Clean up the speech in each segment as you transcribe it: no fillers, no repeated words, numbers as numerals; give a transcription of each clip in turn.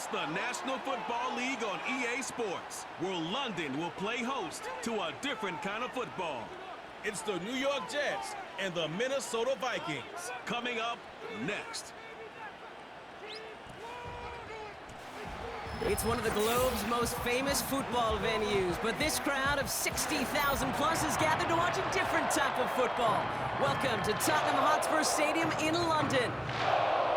It's the National Football League on EA Sports, where London will play host to a different kind of football. It's the New York Jets and the Minnesota Vikings. Coming up next. It's one of the globe's most famous football venues, but this crowd of 60,000 plus is gathered to watch a different type of football. Welcome to Tottenham Hotspur Stadium in London.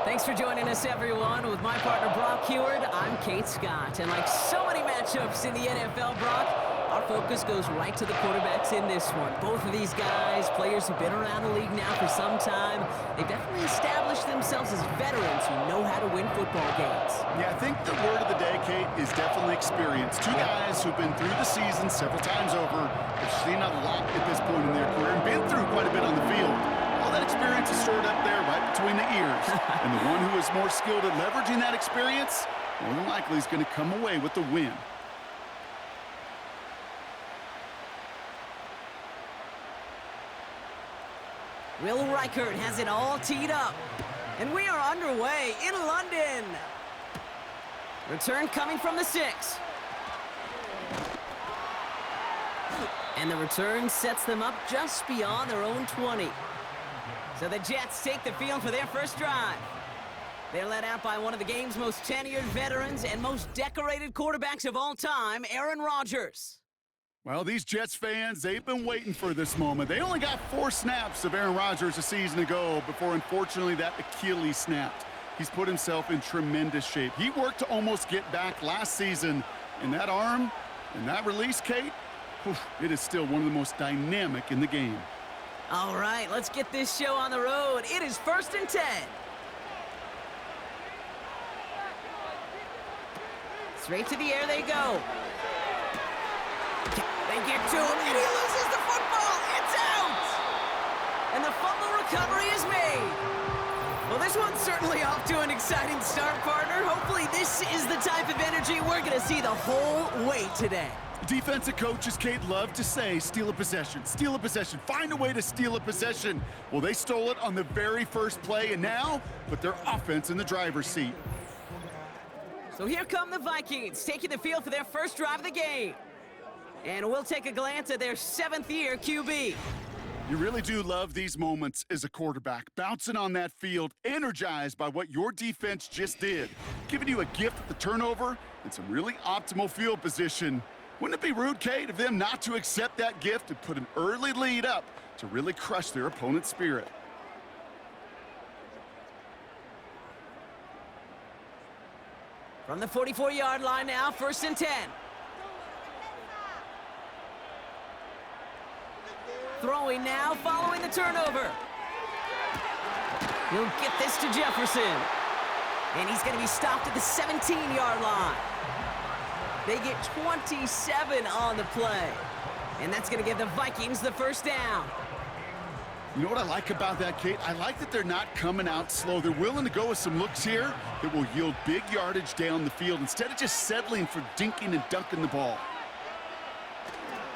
Thanks for joining us, everyone. With my partner, Brock Heward, I'm Kate Scott. And like so many matchups in the NFL, Brock, our focus goes right to the quarterbacks in this one. Both of these guys, players who've been around the league now for some time, they've definitely established themselves as veterans who know how to win football games. Yeah, I think the word of the day, Kate, is definitely experience. Two guys who've been through the season several times over, have seen a lot at this point in their career, and been through quite a bit on the field. All that experience is stored up there right between the ears. And the one who is more skilled at leveraging that experience, more than likely is going to come away with the win. Will Reichert has it all teed up. And we are underway in London. Return coming from the 6. And the return sets them up just beyond their own 20. So the Jets take the field for their first drive. They're led out by one of the game's most tenured veterans and most decorated quarterbacks of all time, Aaron Rodgers. Well, these Jets fans, they've been waiting for this moment. They only got 4 snaps of Aaron Rodgers a season ago before, unfortunately, that Achilles snapped. He's put himself in tremendous shape. He worked to almost get back last season, and that arm and that release, Kate, it is still one of the most dynamic in the game. All right, let's get this show on the road. It is 1st and 10. Straight to the air they go. They get to him, and he loses the football. It's out! And the fumble recovery is made. Well, this one's certainly off to an exciting start, partner. Hopefully this is the type of energy we're going to see the whole way today. Defensive coaches, Kate, love to say, steal a possession, find a way to steal a possession. Well, they stole it on the very first play, and now put their offense in the driver's seat. So here come the Vikings, taking the field for their first drive of the game. And we'll take a glance at their 7th-year QB. You really do love these moments as a quarterback, bouncing on that field, energized by what your defense just did, giving you a gift at the turnover and some really optimal field position. Wouldn't it be rude, Kate, of them not to accept that gift and put an early lead up to really crush their opponent's spirit? From the 44-yard line now, 1st and 10. Throwing now, following the turnover. He'll get this to Jefferson. And he's going to be stopped at the 17-yard line. They get 27 on the play. And that's going to give the Vikings the first down. You know what I like about that, Kate? I like that they're not coming out slow. They're willing to go with some looks here that will yield big yardage down the field instead of just settling for dinking and dunking the ball.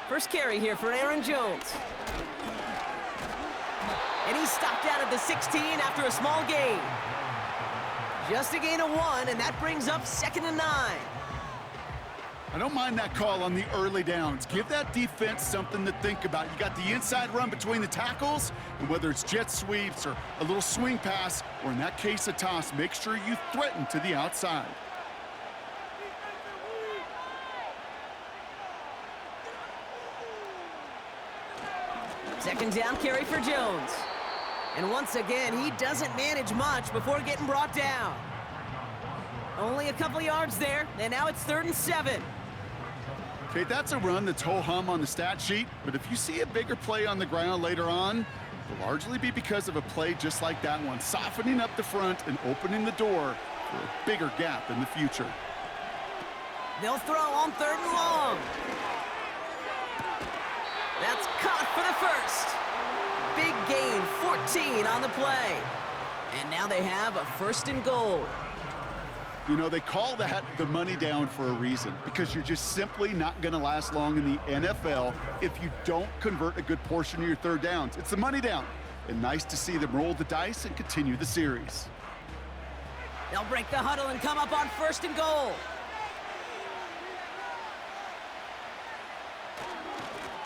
First carry here for Aaron Jones. And he's stopped out at the 16 after a small gain. Just a gain of 1, and that brings up 2nd and 9. I don't mind that call on the early downs. Give that defense something to think about. You got the inside run between the tackles, and whether it's jet sweeps or a little swing pass, or in that case a toss, make sure you threaten to the outside. Second down carry for Jones. And once again, he doesn't manage much before getting brought down. Only a couple yards there, and now it's 3rd and 7. Okay, that's a run that's ho-hum on the stat sheet, but if you see a bigger play on the ground later on, it'll largely be because of a play just like that one, softening up the front and opening the door for a bigger gap in the future. They'll throw on 3rd and long. That's caught for the first. Big gain, 14 on the play. And now they have a 1st and goal. You know, they call that the money down for a reason, because you're just simply not going to last long in the NFL if you don't convert a good portion of your 3rd downs. It's the money down. And nice to see them roll the dice and continue the series. They'll break the huddle and come up on 1st and goal.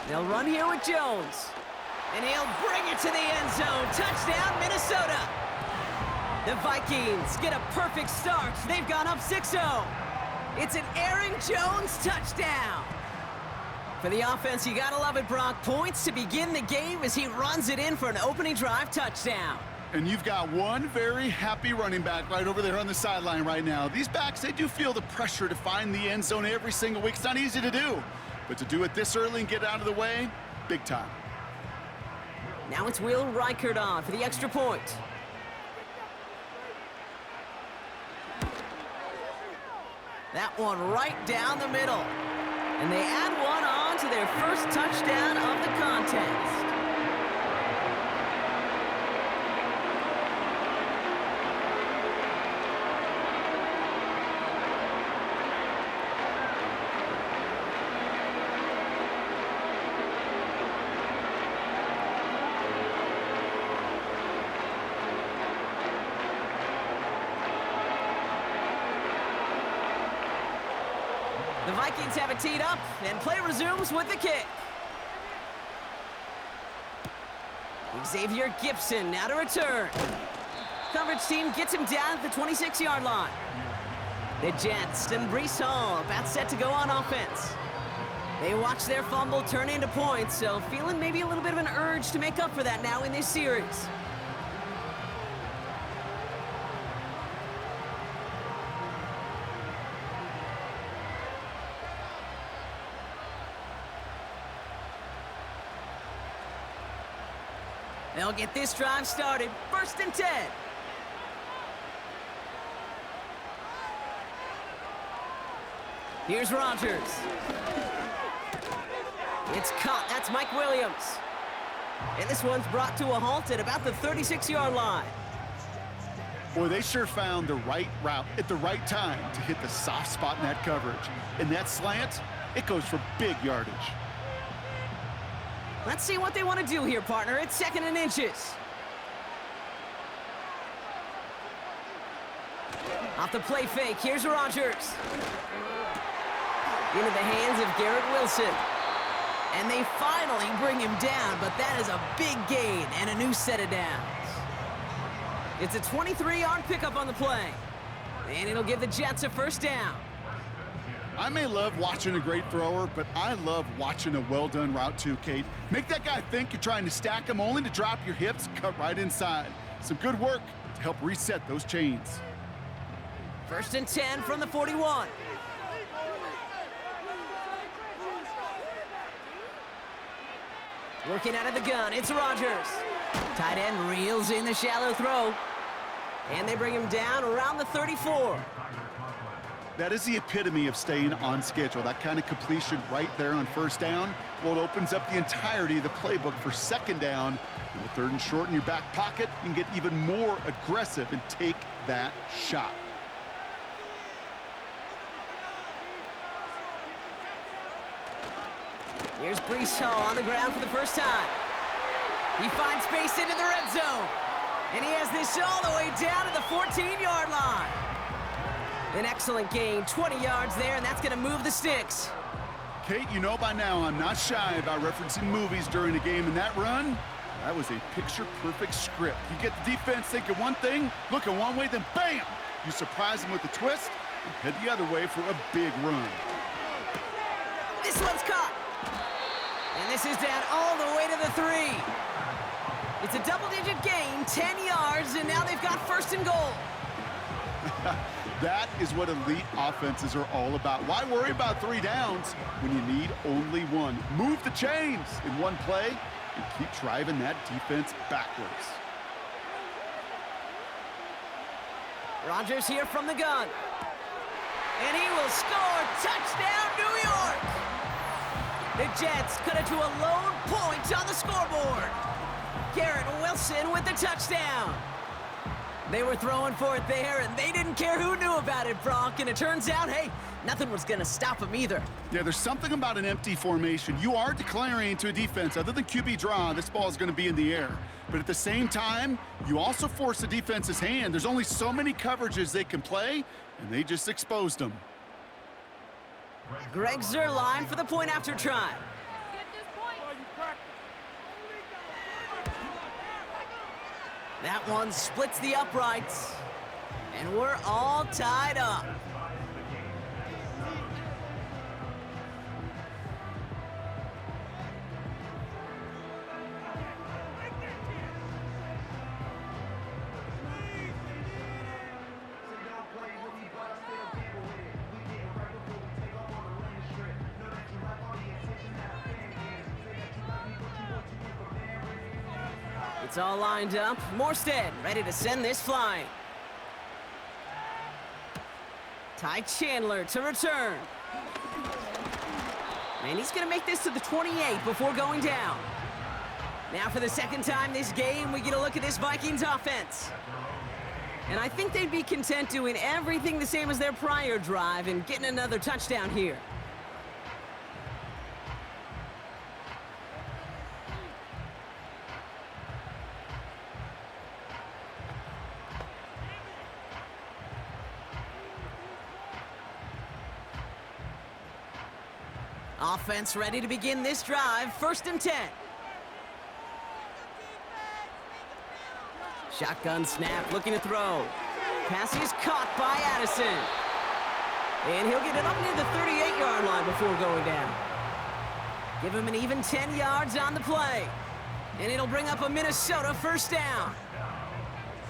They'll run here with Jones. And he'll bring it to the end zone. Touchdown, Minnesota. The Vikings get a perfect start. They've gone up 6-0. It's an Aaron Jones touchdown. For the offense, you gotta love it, Brock. Points to begin the game as he runs it in for an opening drive touchdown. And you've got one very happy running back right over there on the sideline right now. These backs, they do feel the pressure to find the end zone every single week. It's not easy to do. But to do it this early and get out of the way, big time. Now it's Will Reichert on for the extra point. That one right down the middle. And they add one on to their first touchdown of the contest. The Vikings have it teed up, and play resumes with the kick. Xavier Gipson now to return. Coverage team gets him down at the 26-yard line. The Jets and Breece Hall about set to go on offense. They watch their fumble turn into points, so feeling maybe a little bit of an urge to make up for that now in this series. They'll get this drive started. 1st and 10. Here's Rodgers. It's caught. That's Mike Williams. And this one's brought to a halt at about the 36-yard line. Boy, they sure found the right route at the right time to hit the soft spot in that coverage. And that slant, it goes for big yardage. Let's see what they want to do here, partner. It's 2nd and inches. Off the play fake, here's Rodgers. Into the hands of Garrett Wilson. And they finally bring him down, but that is a big gain and a new set of downs. It's a 23-yard pickup on the play. And it'll give the Jets a 1st down. I may love watching a great thrower, but I love watching a well-done route too, Kate. Make that guy think you're trying to stack him only to drop your hips, cut right inside. Some good work to help reset those chains. 1st and 10 from the 41. Working out of the gun, it's Rodgers. Tight end reels in the shallow throw. And they bring him down around the 34. That is the epitome of staying on schedule. That kind of completion right there on 1st down. Well, it opens up the entirety of the playbook for 2nd down. And with 3rd and short in your back pocket, you can get even more aggressive and take that shot. Here's Breece Hall on the ground for the first time. He finds space into the red zone. And he has this all the way down to the 14-yard line. An excellent gain, 20 yards there, and that's going to move the sticks. Kate, you know by now I'm not shy about referencing movies during a game, and that run, that was a picture-perfect script. You get the defense thinking one thing, looking one way, then bam! You surprise them with a twist and head the other way for a big run. This one's caught. And this is down all the way to the 3. It's a double-digit gain, 10 yards, and now they've got 1st and goal. That is what elite offenses are all about. Why worry about 3 downs when you need only one? Move the chains in one play and keep driving that defense backwards. Rodgers here from the gun. And he will score. Touchdown, New York! The Jets cut it to a lone point on the scoreboard. Garrett Wilson with the touchdown. They were throwing for it there, and they didn't care who knew about it, Brock. And it turns out, hey, nothing was going to stop them either. Yeah, there's something about an empty formation. You are declaring to a defense, other than QB draw, this ball is going to be in the air. But at the same time, you also force the defense's hand. There's only so many coverages they can play, and they just exposed them. Greg Zuerlein for the point after try. That one splits the uprights, and we're all tied up. It's all lined up. Morstead ready to send this flying. Ty Chandler to return. And he's going to make this to the 28 before going down. Now for the second time this game, we get a look at this Vikings offense. And I think they'd be content doing everything the same as their prior drive and getting another touchdown here. Offense ready to begin this drive. 1st and 10. Shotgun snap, looking to throw. Pass is caught by Addison. And he'll get it up near the 38-yard line before going down. Give him an even 10 yards on the play. And it'll bring up a Minnesota 1st down.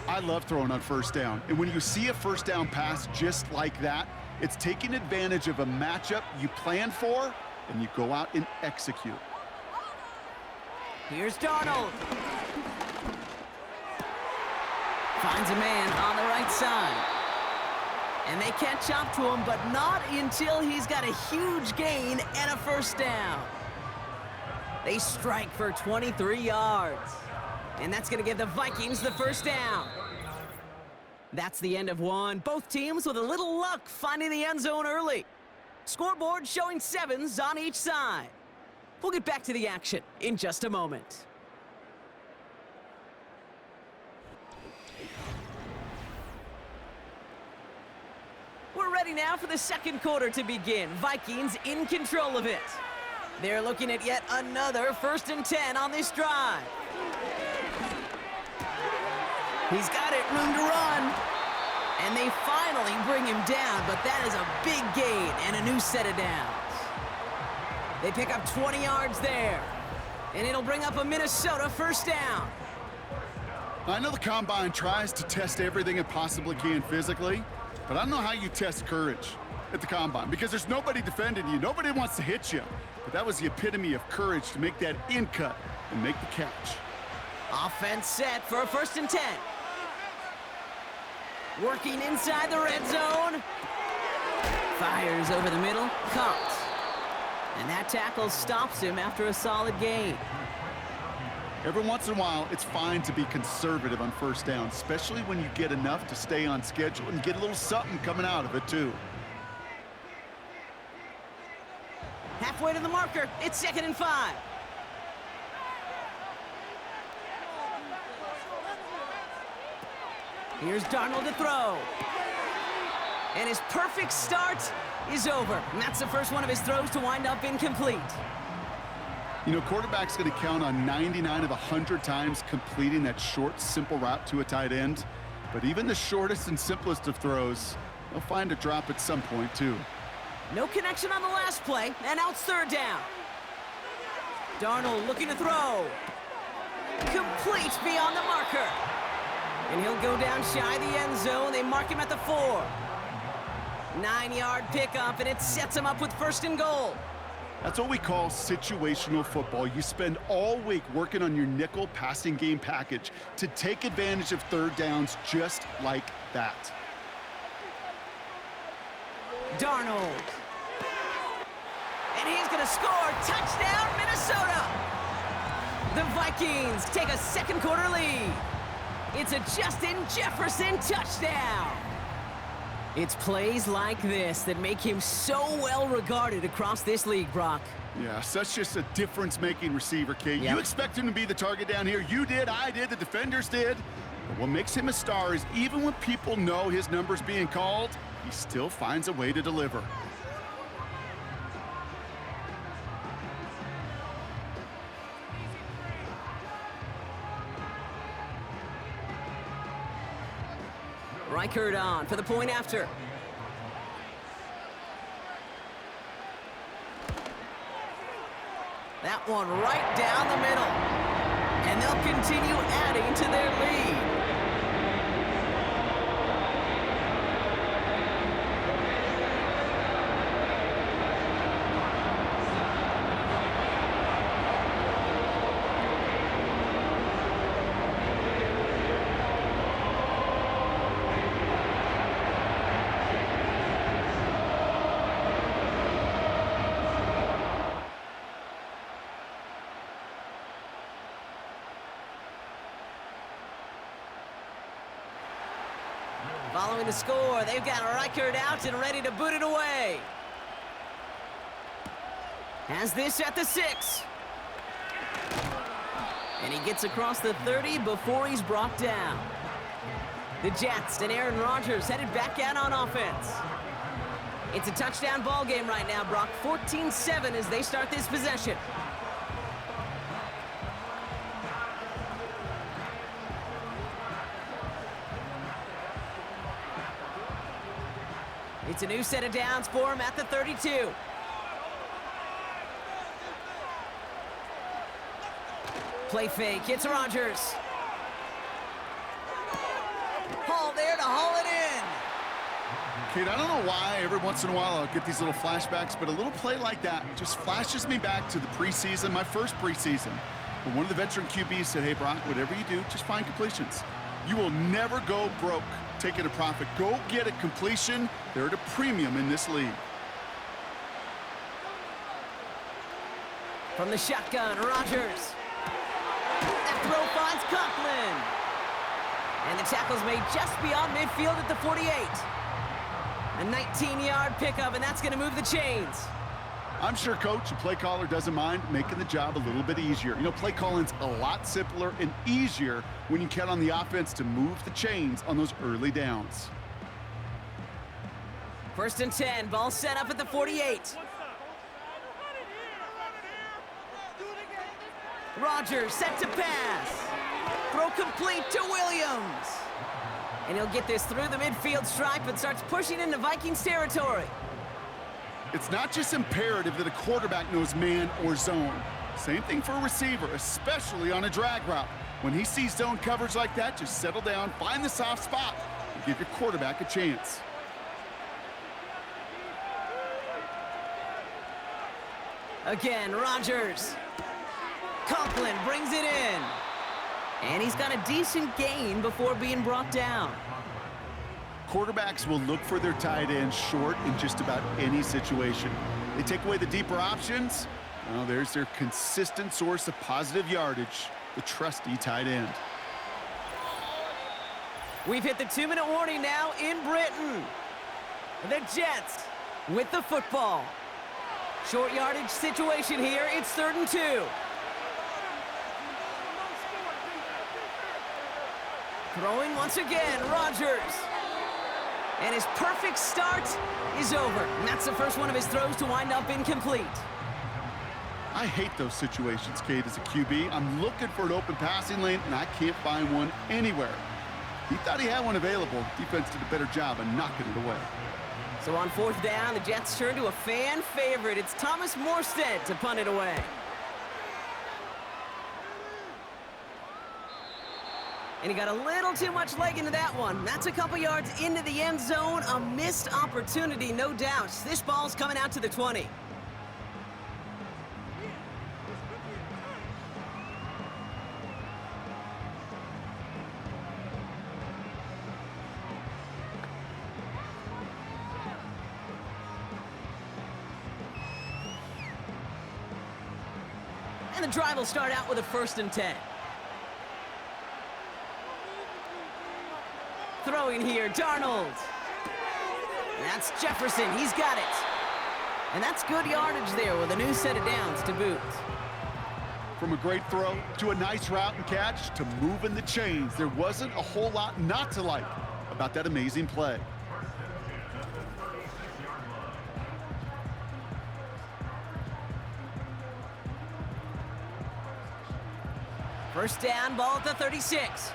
I love throwing on 1st down. And when you see a 1st down pass just like that, it's taking advantage of a matchup you planned for, and you go out and execute. Here's Darnold. Finds a man on the right side. And they catch up to him, but not until he's got a huge gain and a 1st down. They strike for 23 yards. And that's going to give the Vikings the 1st down. That's the end of one. Both teams with a little luck finding the end zone early. Scoreboard showing 7s on each side. We'll get back to the action in just a moment. We're ready now for the second quarter to begin. Vikings in control of it. They're looking at yet another 1st and 10 on this drive. He's got it, room to run. And they finally bring him down, but that is a big gain and a new set of downs. They pick up 20 yards there, and it'll bring up a Minnesota 1st down. I know the Combine tries to test everything it possibly can physically, but I don't know how you test courage at the Combine because there's nobody defending you. Nobody wants to hit you. But that was the epitome of courage to make that in cut and make the catch. Offense set for a 1st and 10. Working inside the red zone. Fires over the middle. Caught. And that tackle stops him after a solid gain. Every once in a while, it's fine to be conservative on 1st down, especially when you get enough to stay on schedule and get a little something coming out of it, too. Halfway to the marker. It's 2nd and 5. Here's Darnold to throw. And his perfect start is over. And that's the first one of his throws to wind up incomplete. You know, quarterback's going to count on 99 of 100 times completing that short, simple route to a tight end. But even the shortest and simplest of throws, they'll find a drop at some point, too. No connection on the last play, and now it's 3rd down. Darnold looking to throw. Complete beyond the marker. And he'll go down shy of the end zone. They mark him at the 4. 9-yard pickup, and it sets him up with 1st and goal. That's what we call situational football. You spend all week working on your nickel passing game package to take advantage of 3rd downs just like that. Darnold. And he's going to score. Touchdown, Minnesota! The Vikings take a second quarter lead. It's a Justin Jefferson touchdown. It's plays like this that make him so well regarded across this league, Brock. Yeah, such just a difference-making receiver, Kate. Yep. You expect him to be the target down here. You did, I did, the defenders did. But what makes him a star is even when people know his number's being called, he still finds a way to deliver. Reichert on for the point after. That one right down the middle. And they'll continue adding to their lead. Following the score, they've got Reichert out and ready to boot it away. Has this at the 6. And he gets across the 30 before he's brought down. The Jets and Aaron Rodgers headed back out on offense. It's a touchdown ball game right now, Brock. 14-7 as they start this possession. It's a new set of downs for him at the 32. Play fake, it's Rodgers. Hall there to haul it in. Kate, I don't know why every once in a while I'll get these little flashbacks, but a little play like that just flashes me back to the preseason, my first preseason. When one of the veteran QBs said, hey, Brock, whatever you do, just find completions. You will never go broke taking a profit. Go get a completion. They're at a premium in this league. From the shotgun, Rodgers. That throw finds Conklin. And the tackle's made just beyond midfield at the 48. A 19-yard pickup, and that's going to move the chains. I'm sure coach and play caller doesn't mind making the job a little bit easier. You know, play calling's a lot simpler and easier when you count on the offense to move the chains on those early downs. 1st and 10, ball set up at the 48. Rodgers set to pass. Throw complete to Williams. And he'll get this through the midfield stripe and starts pushing into Vikings territory. It's not just imperative that a quarterback knows man or zone. Same thing for a receiver, especially on a drag route. When he sees zone coverage like that, just settle down, find the soft spot, and give your quarterback a chance. Again, Rodgers. Conklin brings it in. And he's got a decent gain before being brought down. Quarterbacks will look for their tight end short in just about any situation. They take away the deeper options. Well, there's their consistent source of positive yardage, the trusty tight end. We've hit the 2-minute warning now in Britain. The Jets with the football. Short yardage situation here. It's 3rd and 2. Throwing once again, Rodgers. And his perfect start is over. And that's the first one of his throws to wind up incomplete. I hate those situations, Kate, as a QB. I'm looking for an open passing lane, and I can't find one anywhere. He thought he had one available. Defense did a better job of knocking it away. So on 4th down, the Jets turn to a fan favorite. It's Thomas Morstead to punt it away. And he got a little too much leg into that one. That's a couple yards into the end zone. A missed opportunity, no doubt. This ball's coming out to the 20. And the drive will start out with a 1st and 10. throwing here. Darnold. That's Jefferson. He's got it. And that's good yardage there with a new set of downs to boot. From a great throw to a nice route and catch to moving the chains, there wasn't a whole lot not to like about that amazing play. First down, ball at the 36.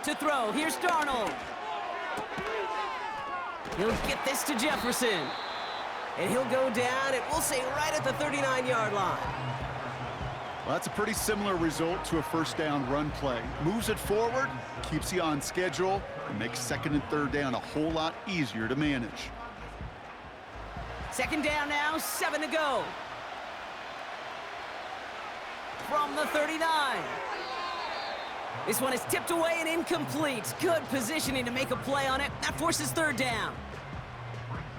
To throw, here's Darnold. He'll get this to Jefferson. And he'll go down, and we'll say right at the 39-yard line. Well, that's a pretty similar result to a first down run play. Moves it forward, keeps you on schedule, and makes second and third down a whole lot easier to manage. Second down now, 7 to go. From the 39. This one is tipped away and incomplete. Good positioning to make a play on it. That forces third down.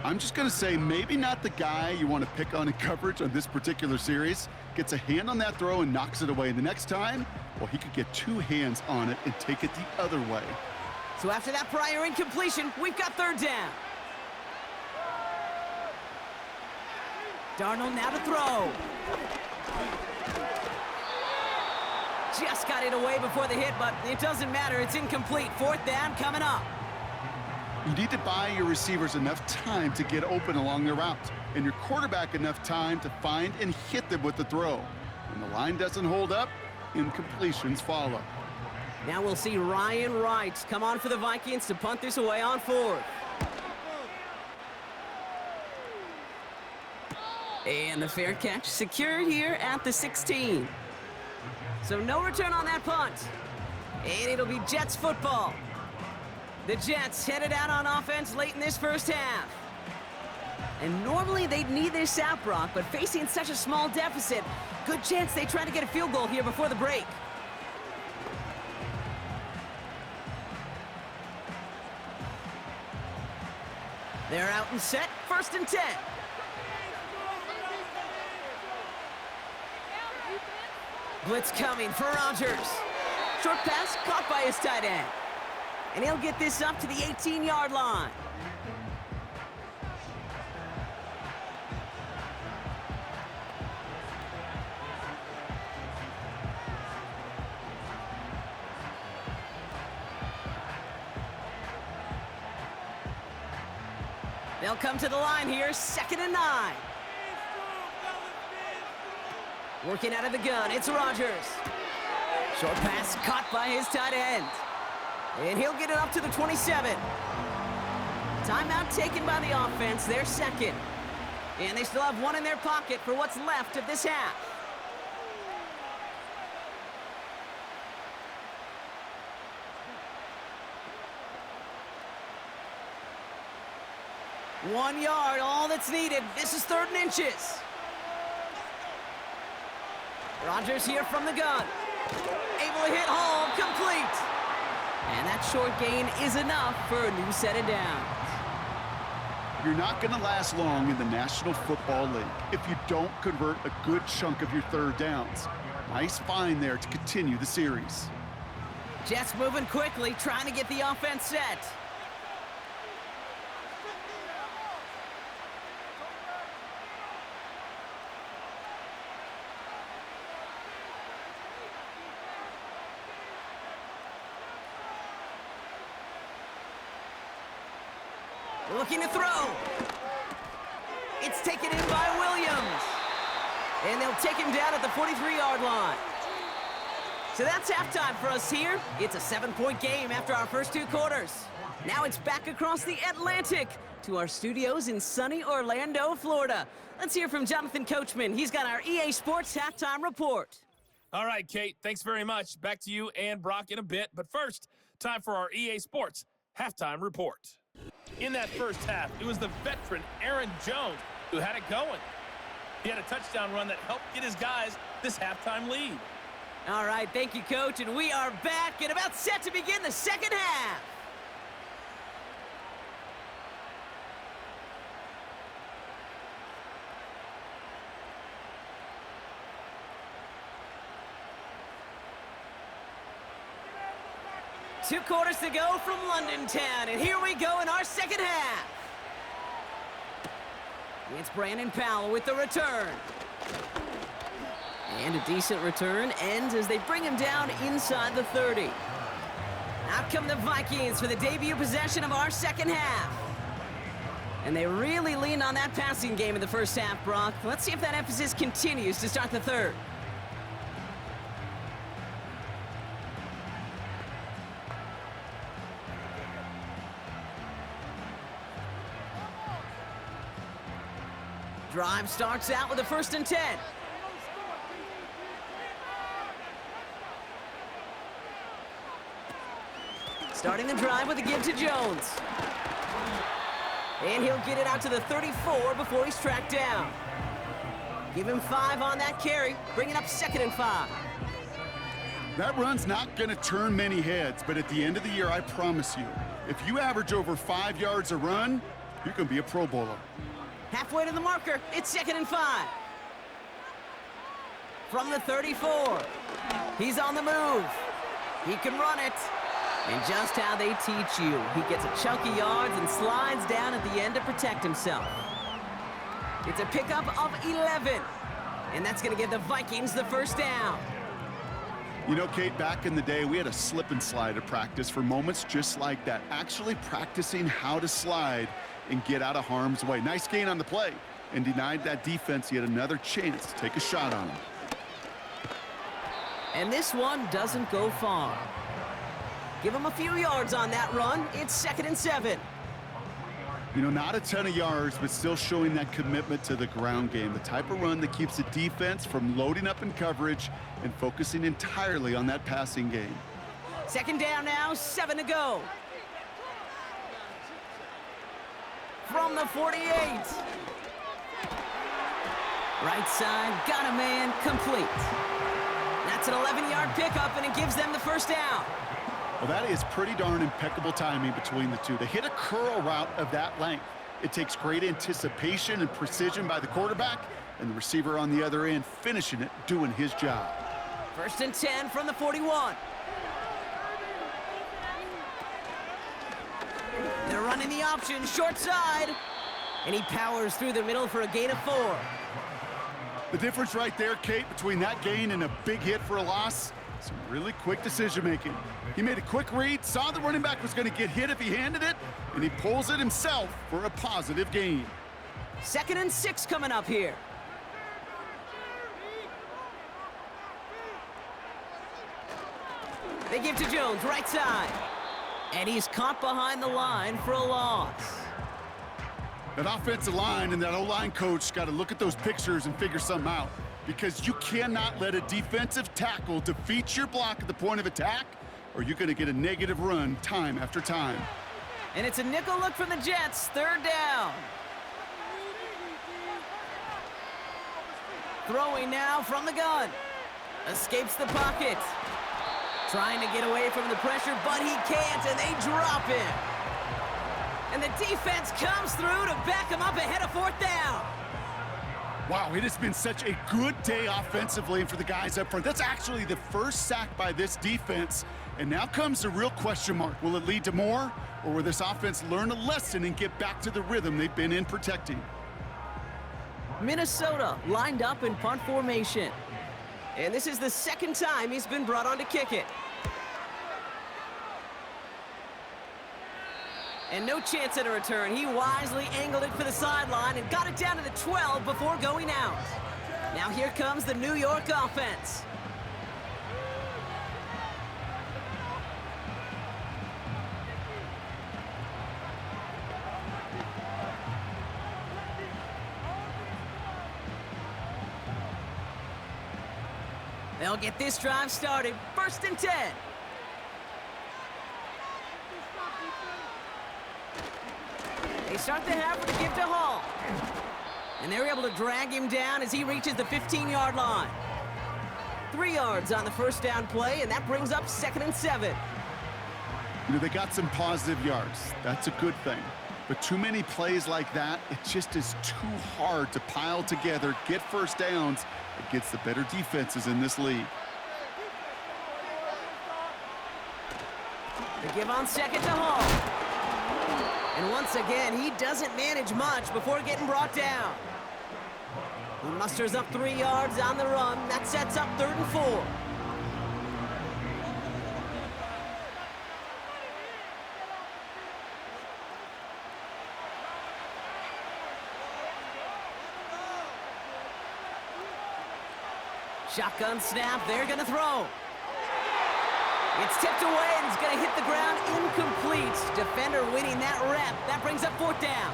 I'm just going to say maybe not the guy you want to pick on in coverage on this particular series. Gets a hand on that throw and knocks it away. The next time, well, he could get two hands on it and take it the other way. So after that prior incompletion, we've got third down. Darnold now to throw. Just got it away before the hit, but it doesn't matter. It's incomplete. Fourth down coming up. You need to buy your receivers enough time to get open along their route, and your quarterback enough time to find and hit them with the throw. When the line doesn't hold up, incompletions follow. Now we'll see Ryan Wright come on for the Vikings to punt this away on fourth. And the fair catch secured here at the 16. So no return on that punt. And it'll be Jets football. The Jets headed out on offense late in this first half. And normally they'd need this out, Brock, but facing such a small deficit, good chance they try to get a field goal here before the break. They're out and set, first and 10. Blitz coming for Rodgers. Short pass caught by his tight end. And he'll get this up to the 18-yard line. They'll come to the line here, 2nd and 9. Working out of the gun, it's Rodgers. Short pass caught by his tight end. And he'll get it up to the 27. Timeout taken by the offense, their second. And they still have one in their pocket for what's left of this half. One yard, all that's needed. This is 3rd and inches. Rodgers here from the gun. Able to hit home, complete. And that short gain is enough for a new set of downs. You're not going to last long in the National Football League if you don't convert a good chunk of your third downs. Nice find there to continue the series. Jets moving quickly, trying to get the offense set. Looking to throw. It's taken in by Williams. And they'll take him down at the 43-yard line. So that's halftime for us here. It's a 7-point game after our first 2 quarters. Now it's back across the Atlantic to our studios in sunny Orlando, Florida. Let's hear from Jonathan Coachman. He's got our EA Sports halftime report. All right, Kate, thanks very much. Back to you and Brock in a bit. But first, time for our EA Sports halftime report. In that first half, it was the veteran Aaron Jones who had it going. He had a touchdown run that helped get his guys this halftime lead. All right, thank you, Coach, and we are back and about set to begin the second half. 2 quarters to go from London Town, and here we go in our second half. It's Brandon Powell with the return. And a decent return ends as they bring him down inside the 30. Out come the Vikings for the debut possession of our second half. And they really leaned on that passing game in the first half, Brock. Let's see if that emphasis continues to start the third. Drive starts out with a 1st and 10. Starting the drive with a give to Jones. And he'll get it out to the 34 before he's tracked down. Give him 5 on that carry, bring it up 2nd and 5. That run's not going to turn many heads, but at the end of the year, I promise you, if you average over 5 yards a run, you're going to be a Pro Bowler. Halfway to the marker, it's 2nd and 5. From the 34, he's on the move. He can run it. And just how they teach you, he gets a chunk of yards and slides down at the end to protect himself. It's a pickup of 11, and that's going to give the Vikings the first down. You know, Kate, back in the day, we had a slip and slide at practice for moments just like that, actually practicing how to slide and get out of harm's way. Nice gain on the play, and denied that defense yet another chance to take a shot on him. And this one doesn't go far. Give him a few yards on that run. It's 2nd and 7. You know, not a ton of yards, but still showing that commitment to the ground game. The type of run that keeps the defense from loading up in coverage and focusing entirely on that passing game. 2nd down now, 7 to go. From the 48. Right side, got a man, complete. That's an 11-yard pickup, and it gives them the first down. Well, that is pretty darn impeccable timing between the two. To hit a curl route of that length, it takes great anticipation and precision by the quarterback, and the receiver on the other end finishing it, doing his job. 1st and 10 from the 41. They're running the option, short side, and he powers through the middle for a gain of 4. The difference right there, Kate, between that gain and a big hit for a loss, some really quick decision-making. He made a quick read, saw the running back was going to get hit if he handed it, and he pulls it himself for a positive gain. 2nd and 6 coming up here. They give to Jones, right side. And he's caught behind the line for a loss. That offensive line and that O-line coach got to look at those pictures and figure something out, because you cannot let a defensive tackle defeat your block at the point of attack, or you're going to get a negative run time after time. And it's a nickel look from the Jets, 3rd down. Throwing now from the gun. Escapes the pocket. Trying to get away from the pressure, but he can't, and they drop him. And the defense comes through to back him up ahead of 4th down. Wow, it has been such a good day offensively for the guys up front. That's actually the first sack by this defense. And now comes the real question mark. Will it lead to more, or will this offense learn a lesson and get back to the rhythm they've been in protecting? Minnesota lined up in punt formation. And this is the 2nd time he's been brought on to kick it. And no chance at a return. He wisely angled it for the sideline and got it down to the 12 before going out. Now here comes the New York offense. They'll get this drive started. 1st and 10. They start the half with a give to Hall. And they're able to drag him down as he reaches the 15-yard line. 3 yards on the first down play, and that brings up 2nd and 7. You know, they got some positive yards. That's a good thing. But too many plays like that, it just is too hard to pile together, get first downs against the better defenses in this league. The give on second to Hall. And once again, he doesn't manage much before getting brought down. He musters up 3 yards on the run. That sets up 3rd and 4. Shotgun snap, they're gonna throw. It's tipped away and it's gonna hit the ground incomplete. Defender winning that rep. That brings up 4th down.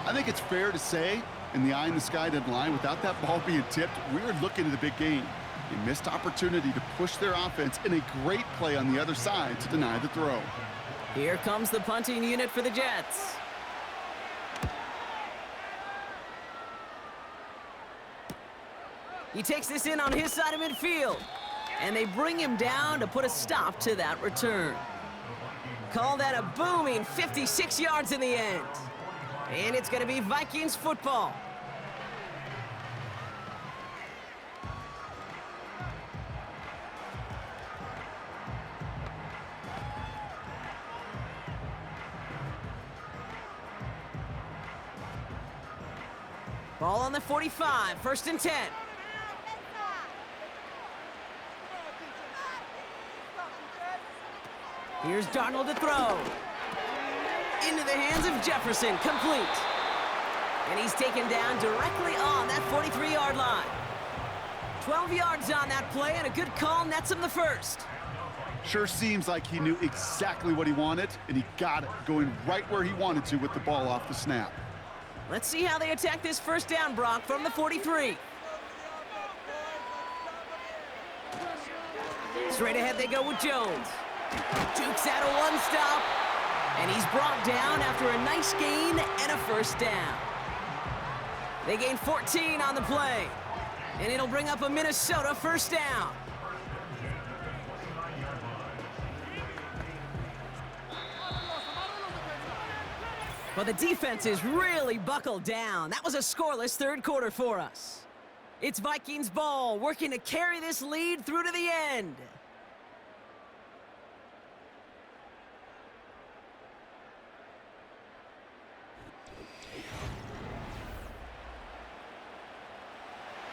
I think it's fair to say, in the eye-in-the-sky deadline, without that ball being tipped, we were looking at a big game. A missed opportunity to push their offense and a great play on the other side to deny the throw. Here comes the punting unit for the Jets. He takes this in on his side of midfield. And they bring him down to put a stop to that return. Call that a booming 56 yards in the end. And it's going to be Vikings football. Ball on the 45, 1st and 10. Here's Darnold to throw. Into the hands of Jefferson, complete. And he's taken down directly on that 43-yard line. 12 yards on that play, and a good call nets him the first. Sure seems like he knew exactly what he wanted, and he got it, going right where he wanted to with the ball off the snap. Let's see how they attack this 1st down, Brock, from the 43. Straight ahead they go with Jones. Dukes out a 1-stop, and he's brought down after a nice gain and a 1st down. They gain 14 on the play, and it'll bring up a Minnesota 1st down. Well, the defense is really buckled down. That was a scoreless 3rd quarter for us. It's Vikings ball, working to carry this lead through to the end.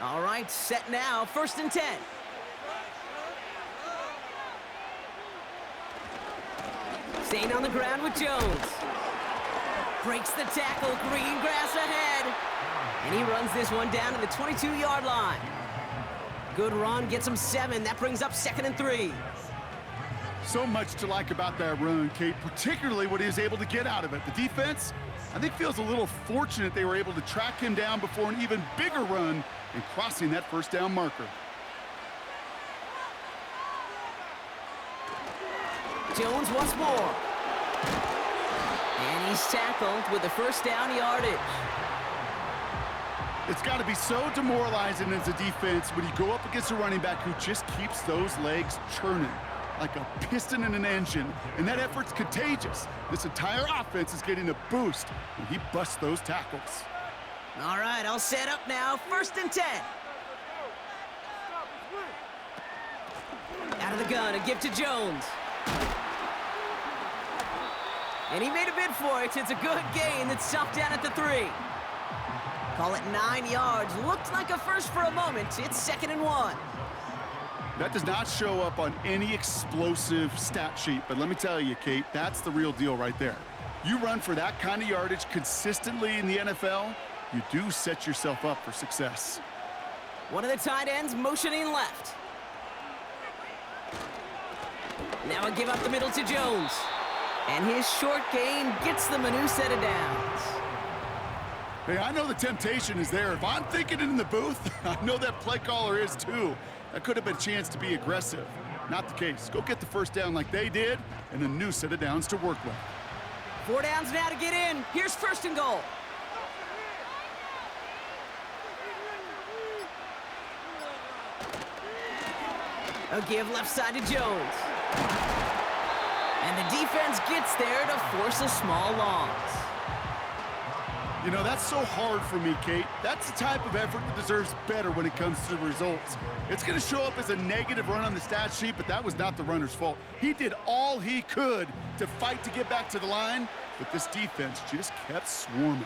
All right, set now, 1st and 10. Staying on the ground with Jones. Breaks the tackle, green grass ahead. And he runs this one down to the 22-yard line. Good run, gets him 7. That brings up 2nd and 3. So much to like about that run, Kate, particularly what he was able to get out of it. The defense, I think, feels a little fortunate they were able to track him down before an even bigger run and crossing that 1st down marker. Jones once more. And he's tackled with the 1st down yardage. It's got to be so demoralizing as a defense when you go up against a running back who just keeps those legs churning like a piston in an engine, and that effort's contagious. This entire offense is getting a boost when he busts those tackles. All right, I'll set up now. 1st and 10. Out of the gun, a give to Jones. And he made a bid for it. It's a good gain that's stopped down at the 3. Call it 9 yards. Looked like a first for a moment. It's 2nd and 1. That does not show up on any explosive stat sheet, but let me tell you, Kate, that's the real deal right there. You run for that kind of yardage consistently in the NFL, you do set yourself up for success. One of the tight ends motioning left. Now a give up the middle to Jones. And his short gain gets them a new set of downs. Hey, I know the temptation is there. If I'm thinking it in the booth, I know that play caller is too. That could have been a chance to be aggressive. Not the case. Go get the 1st down like they did, and a new set of downs to work with. 4 downs now to get in. Here's 1st and goal. A give left side to Jones. And the defense gets there to force a small loss. You know, that's so hard for me, Kate. That's the type of effort that deserves better when it comes to the results. It's going to show up as a negative run on the stat sheet, but that was not the runner's fault. He did all he could to fight to get back to the line, but this defense just kept swarming.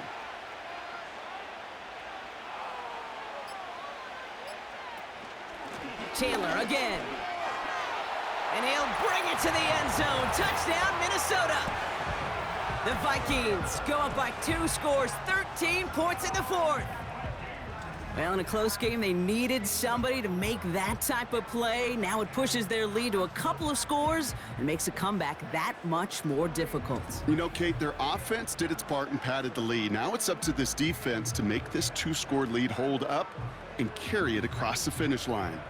Chandler again. And he'll bring it to the end zone. Touchdown, Minnesota. The Vikings go up by 2 scores, 13 points in the 4th. Well, in a close game, they needed somebody to make that type of play. Now it pushes their lead to a couple of scores and makes a comeback that much more difficult. You know, Kate, their offense did its part and padded the lead. Now it's up to this defense to make this 2-score lead hold up and carry it across the finish line.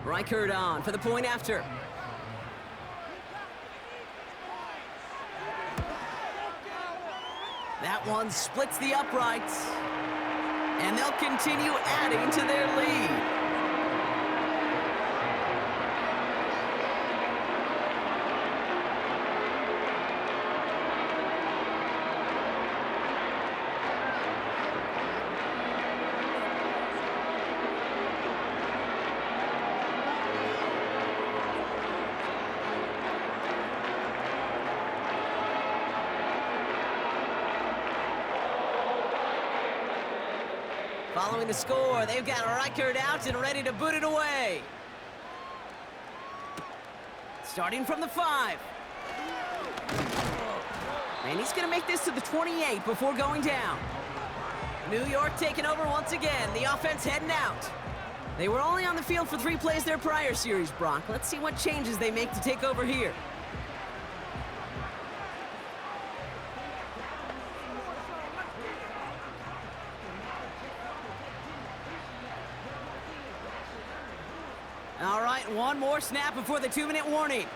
Reichert on for the point after. That one splits the uprights. And they'll continue adding to their lead. Following the score, they've got Reichert out and ready to boot it away. Starting from the 5. And he's going to make this to the 28 before going down. New York taking over once again. The offense heading out. They were only on the field for 3 plays their prior series, Brock. Let's see what changes they make to take over here. All right, one more snap before the 2-minute warning.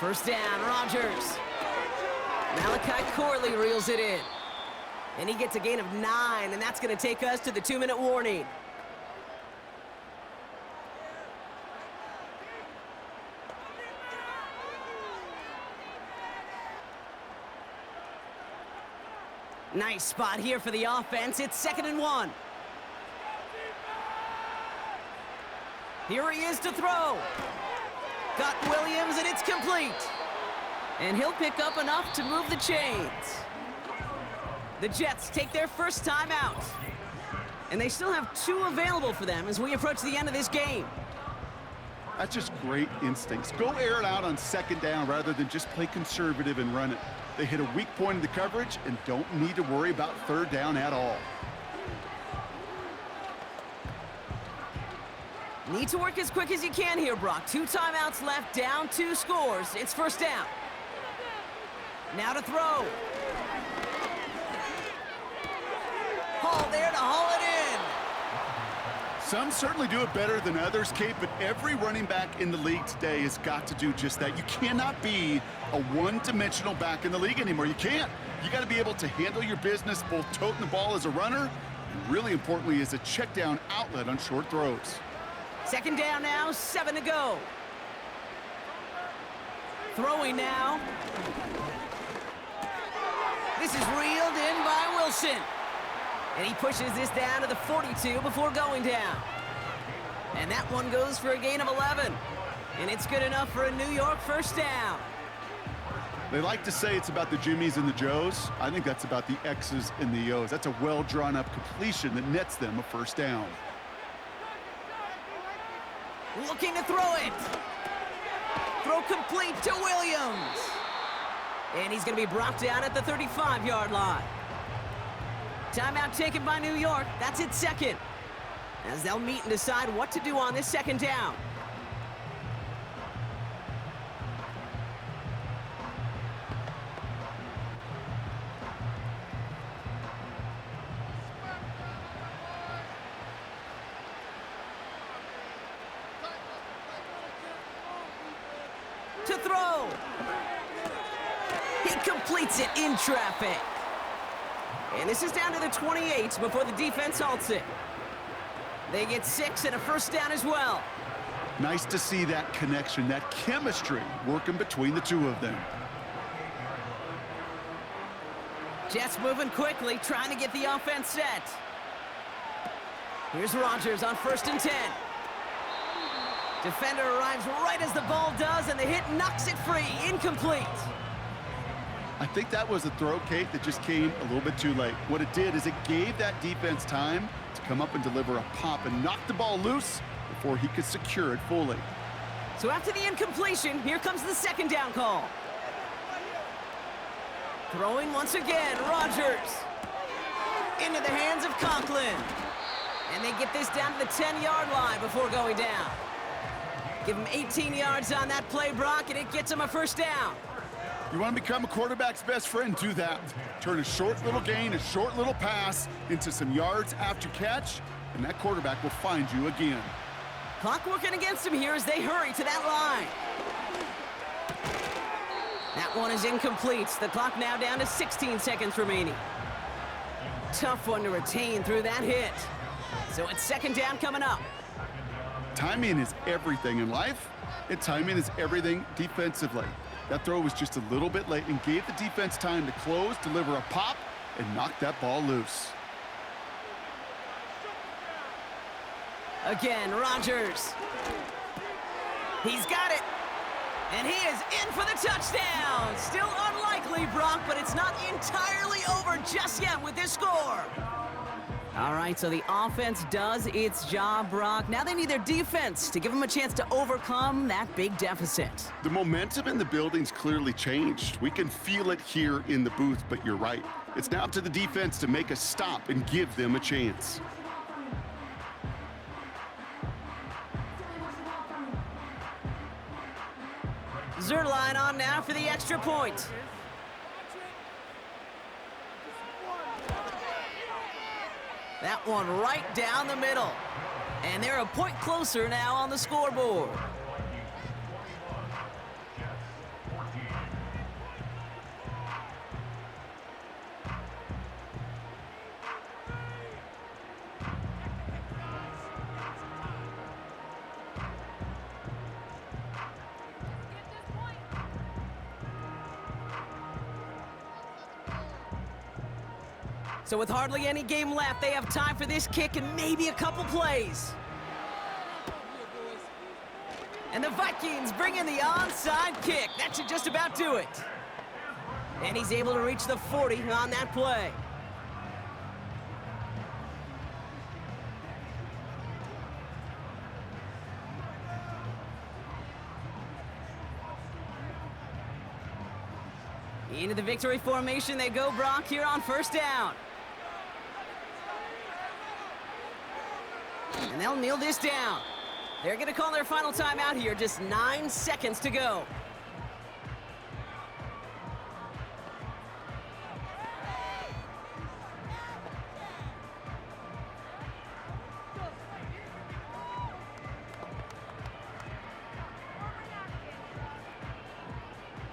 First down, Rodgers. Malachi Corley reels it in. And he gets a gain of 9, and that's going to take us to the 2-minute warning. Nice spot here for the offense. It's 2nd and 1. Here he is to throw. Got Williams, and it's complete. And he'll pick up enough to move the chains. The Jets take their first time out. And they still have 2 available for them as we approach the end of this game. That's just great instincts. Go air it out on 2nd down rather than just play conservative and run it. They hit a weak point in the coverage and don't need to worry about 3rd down at all. Need to work as quick as you can here, Brock. 2 timeouts left, down 2 scores. It's first down. Now to throw. Hall there to haul it in. Some certainly do it better than others, Kate, but every running back in the league today has got to do just that. You cannot be a one-dimensional back in the league anymore. You can't. You got to be able to handle your business, both toting the ball as a runner, and really importantly as a check down outlet on short throws. 2nd down now, 7 to go. Throwing now. This is reeled in by Wilson. And he pushes this down to the 42 before going down. And that one goes for a gain of 11. And it's good enough for a New York first down. They like to say it's about the Jimmies and the Joes. I think that's about the X's and the O's. That's a well-drawn-up completion that nets them a first down. Looking to throw it. Throw complete to Williams. And he's going to be brought down at the 35-yard line. Timeout taken by New York. That's its 2nd. As they'll meet and decide what to do on this 2nd down. To throw. He completes it in traffic. And this is down to the 28 before the defense halts it. They get 6 and a first down as well. Nice to see that connection, that chemistry working between the two of them. Jets moving quickly, trying to get the offense set. Here's Rodgers on 1st and 10. Defender arrives right as the ball does, and the hit knocks it free. Incomplete. I think that was a throw, Kate, that just came a little bit too late. What it did is it gave that defense time to come up and deliver a pop and knock the ball loose before he could secure it fully. So after the incompletion, here comes the 2nd down call. Throwing once again, Rodgers. Into the hands of Conklin. And they get this down to the 10-yard line before going down. Give him 18 yards on that play, Brock, and it gets him a 1st down. You want to become a quarterback's best friend, do that. Turn a short little gain, a short little pass into some yards after catch, and that quarterback will find you again. Clock working against him here as they hurry to that line. That one is incomplete. The clock now down to 16 seconds remaining. Tough one to retain through that hit. So it's 2nd down coming up. Timing is everything in life, and timing is everything defensively. That throw was just a little bit late and gave the defense time to close, deliver a pop, and knock that ball loose. Again, Rodgers. He's got it. And he is in for the touchdown. Still unlikely, Brock, but it's not entirely over just yet with this score. All right, so the offense does its job, Brock. Now they need their defense to give them a chance to overcome that big deficit. The momentum in the building's clearly changed. We can feel it here in the booth, but you're right. It's now up to the defense to make a stop and give them a chance. Zerline on now for the extra point. That one right down the middle. And they're a point closer now on the scoreboard. So with hardly any game left, they have time for this kick and maybe a couple plays. And the Vikings bring in the onside kick. That should just about do it. And he's able to reach the 40 on that play. Into the victory formation they go, Brock, here on 1st down. And they'll kneel this down. They're going to call their final timeout here. Just 9 seconds to go.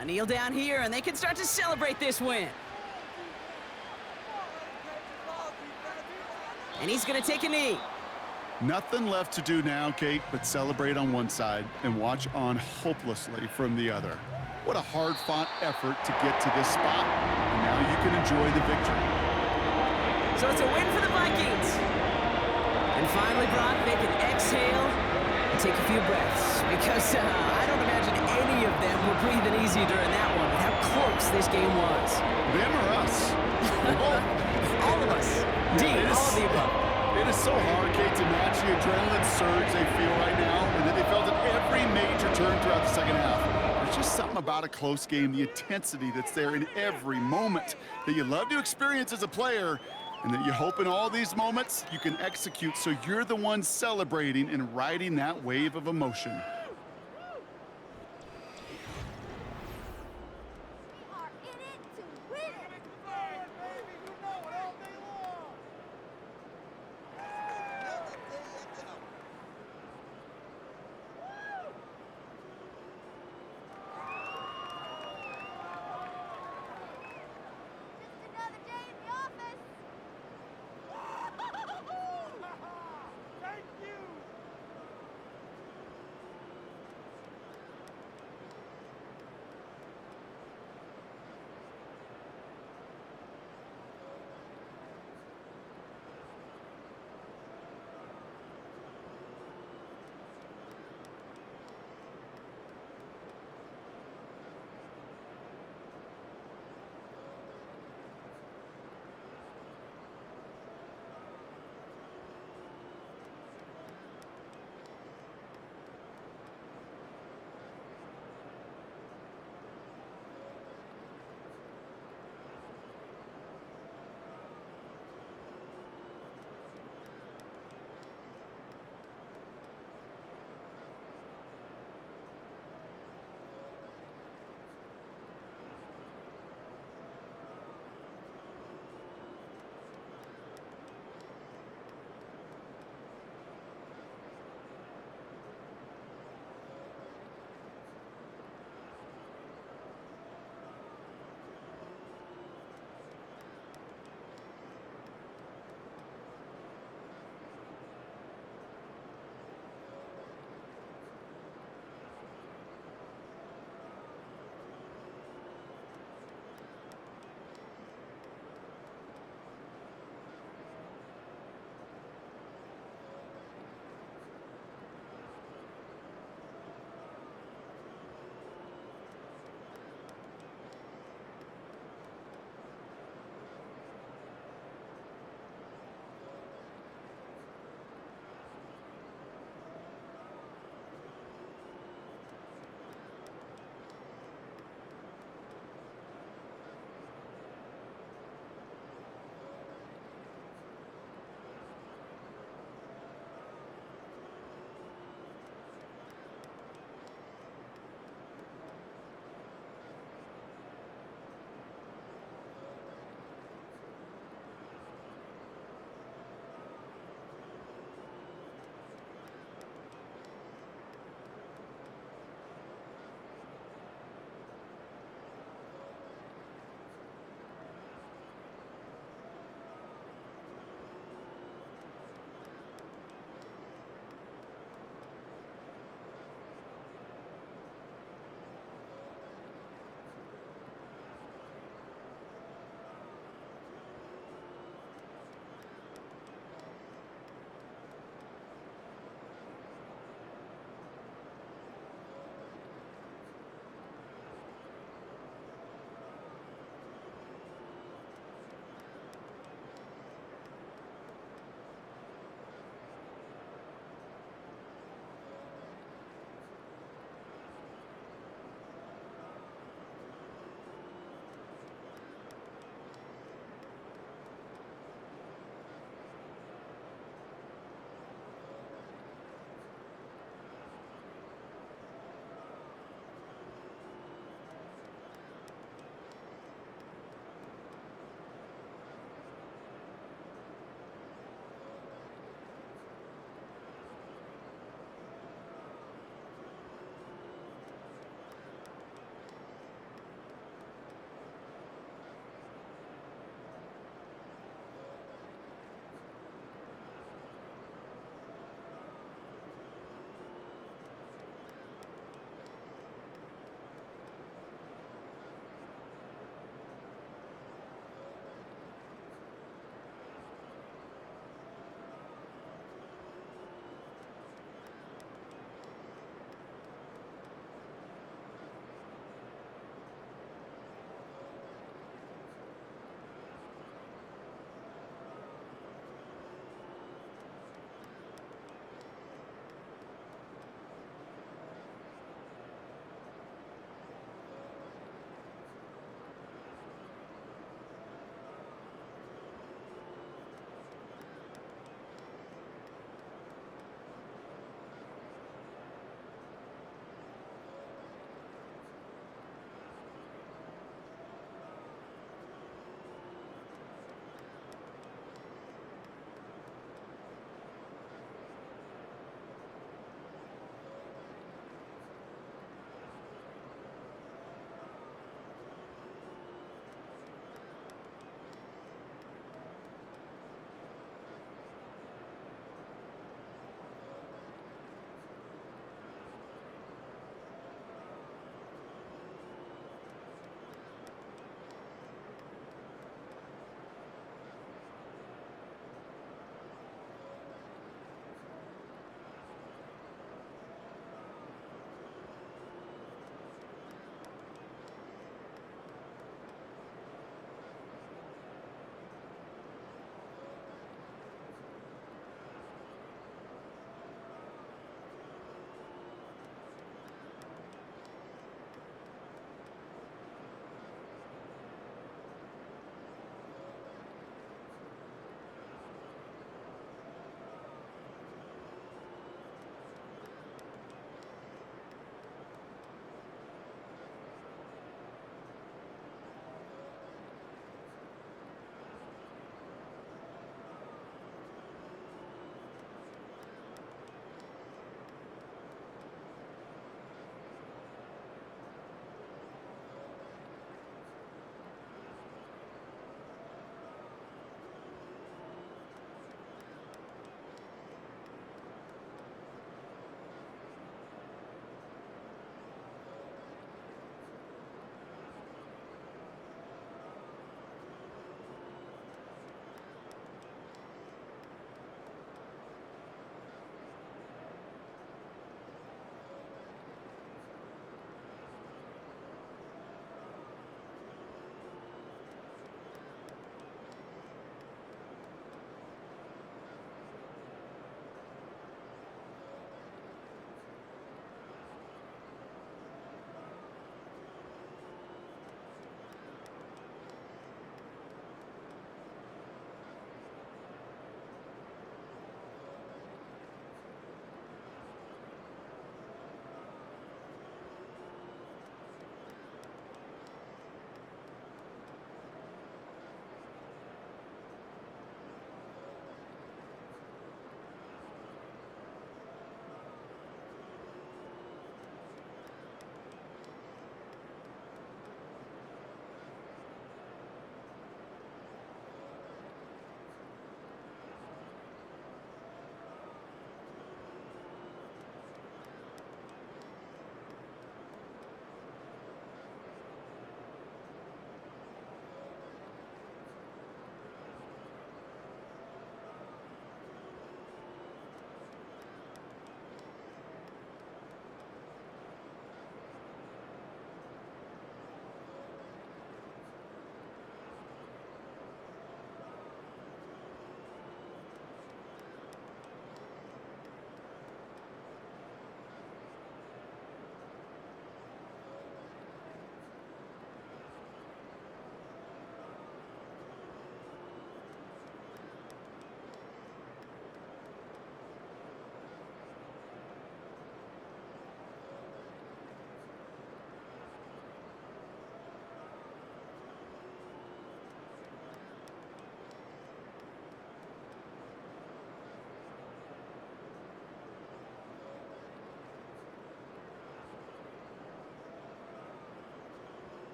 A kneel down here, and they can start to celebrate this win. And he's going to take a knee. Nothing left to do now, Kate, but celebrate on one side and watch on hopelessly from the other. What a hard-fought effort to get to this spot, and now you can enjoy the victory. So it's a win for the Vikings. And finally, Brock, they can exhale and take a few breaths, because I don't imagine any of them were breathing easy during that one with how close this game was. Them or us? All of us. Dean, all of the above. It is so hard, Kate, to match the adrenaline surge they feel right now, and that they felt at every major turn throughout the second half. There's just something about a close game, the intensity that's there in every moment that you love to experience as a player, and that you hope in all these moments you can execute so you're the one celebrating and riding that wave of emotion.